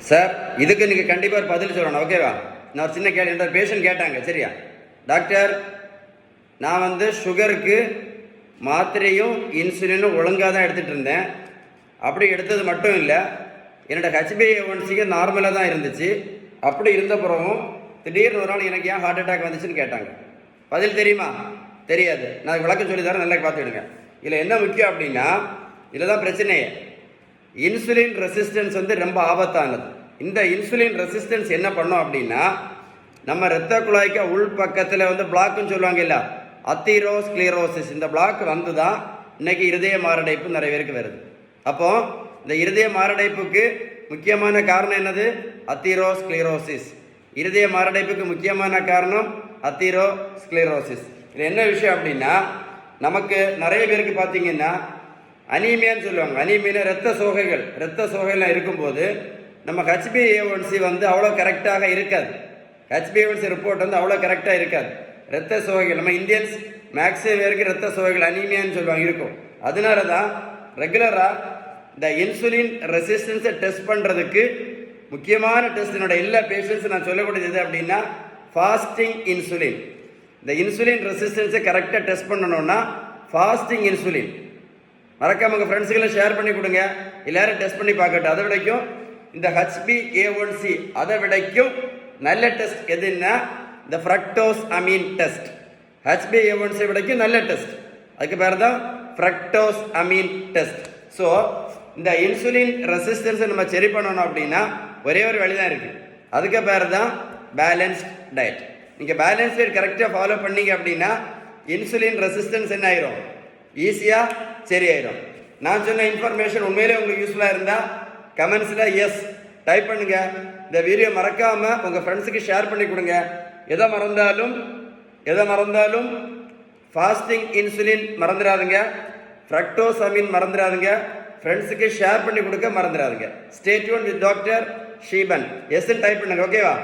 Sir இதுக்கு நீங்கள் கண்டிப்பாக ஒரு பதில் சொல்லணும், ஓகேவா? நான் ஒரு சின்ன கேள்வி, என்னோட பேஷண்ட் கேட்டாங்க, சரியா டாக்டர், நான் சுகருக்கு மாத்திரையும் இன்சுலினும் ஒழுங்காக தான் எடுத்துகிட்டு இருந்தேன். அப்படி எடுத்தது மட்டும் இல்லை, என்னோடய HbA1c நார்மலாக தான் இருந்துச்சு. அப்படி இருந்த பிறகும் திடீர்னு ஒரு நாள் எனக்கு ஏன் ஹார்ட் அட்டாக் வந்துச்சுன்னு கேட்டாங்க. பதில் தெரியுமா? தெரியாது. நான் விளக்கம் சொல்லி தரேன், நல்லா பார்த்துக்கிடுங்க. இதில் என்ன முக்கியம் அப்படின்னா, இதில் தான் பிரச்சனையே. இன்சுலின் ரெசிஸ்டன்ஸ் ரொம்ப ஆபத்தானது. இந்த இன்சுலின் ரெசிஸ்டன்ஸ் என்ன பண்ணோம் அப்படின்னா, நம்ம இரத்த குழாய்க்கு உள் பக்கத்தில் பிளாக்குன்னு சொல்லுவாங்க இல்லை, அத்தீரோஸ்க்ளீரோசிஸ், இந்த பிளாக் வந்து தான் இன்னைக்கு இருதய மாரடைப்பு நிறைய பேருக்கு வருது. அப்போ இந்த இருதய மாரடைப்புக்கு முக்கியமான காரணம் என்னது? அத்தீரோஸ்க்ளீரோசிஸ். இருதய மாரடைப்புக்கு முக்கியமான காரணம் அத்தீரோஸ்க்ளீரோசிஸ். இது என்ன விஷயம் அப்படின்னா, நமக்கு நிறைய பேருக்கு பார்த்தீங்கன்னா அனீமியான்னு சொல்லுவாங்க. அனீமியா இரத்த சோகைகள் இருக்கும்போது நம்ம HbA1c அவ்வளோ கரெக்டாக இருக்காது. HbA1c ரிப்போர்ட் அவ்வளோ கரெக்டாக இருக்காது. இரத்த சோகைகள் நம்ம இந்தியன்ஸ் மேக்ஸிமம் பேருக்கு இரத்த சோகைகள் அனீமியான்னு சொல்லுவாங்க இருக்கும். அதனால தான் ரெகுலராக இந்த இன்சுலின் ரெசிஸ்டன்ஸை டெஸ்ட் பண்ணுறதுக்கு முக்கியமான டெஸ்ட் என்னோட எல்லா பேஷண்ட்ஸும் நான் சொல்லக்கூடியது எது அப்படின்னா, ஃபாஸ்டிங் இன்சுலின். இந்த இன்சுலின் ரெசிஸ்டன்ஸை கரெக்டாக டெஸ்ட் பண்ணணும்னா ஃபாஸ்டிங் இன்சுலின் மறக்காம உங்கள் ஃப்ரெண்ட்ஸுகளை ஷேர் பண்ணி கொடுங்க, எல்லாரும் டெஸ்ட் பண்ணி பார்க்கட்டும். அதை விடைக்கும் இந்த HbA1c அதை விடைக்கும் நல்ல டெஸ்ட் எதுன்னா இந்த ஃப்ரக்டோஸ் அமீன் டெஸ்ட். HbA1c விடைக்கும் நல்ல டெஸ்ட், அதுக்கு பேர் தான் ஃப்ரக்டோஸ் அமீன் டெஸ்ட். ஸோ இந்த இன்சுலின் ரெசிஸ்டன்ஸை நம்ம சரி பண்ணணும் அப்படின்னா ஒரே ஒரு வழி தான் இருக்குது, அதுக்கு பேர் தான் பேலன்ஸ்ட் டயட். நீங்கள் பேலன்ஸ் டயட் கரெக்டாக ஃபாலோ பண்ணீங்க அப்படின்னா இன்சுலின் ரெசிஸ்டன்ஸ் என்ன ஆயிரும், ஈஸியாக சரியாயிடும். நான் சொன்ன இன்ஃபர்மேஷன் உண்மையிலே உங்களுக்கு யூஸ்ஃபுல்லாக இருந்தால் கமெண்ட்ஸில் எஸ் டைப் பண்ணுங்க. இந்த வீடியோ மறக்காமல் உங்கள் ஃப்ரெண்ட்ஸுக்கு ஷேர் பண்ணி கொடுங்க. எதை மறந்தாலும் ஃபாஸ்டிங் இன்சுலின் மறந்துடாதுங்க, ஃப்ரக்டோஸ் அமீன் மறந்துடாதுங்க, ஃப்ரெண்ட்ஸுக்கு ஷேர் பண்ணி கொடுக்க மறந்துடாதுங்க. Stay tune with doctor Sheeban. Yes type பண்ணுங்க, ஓகேவா?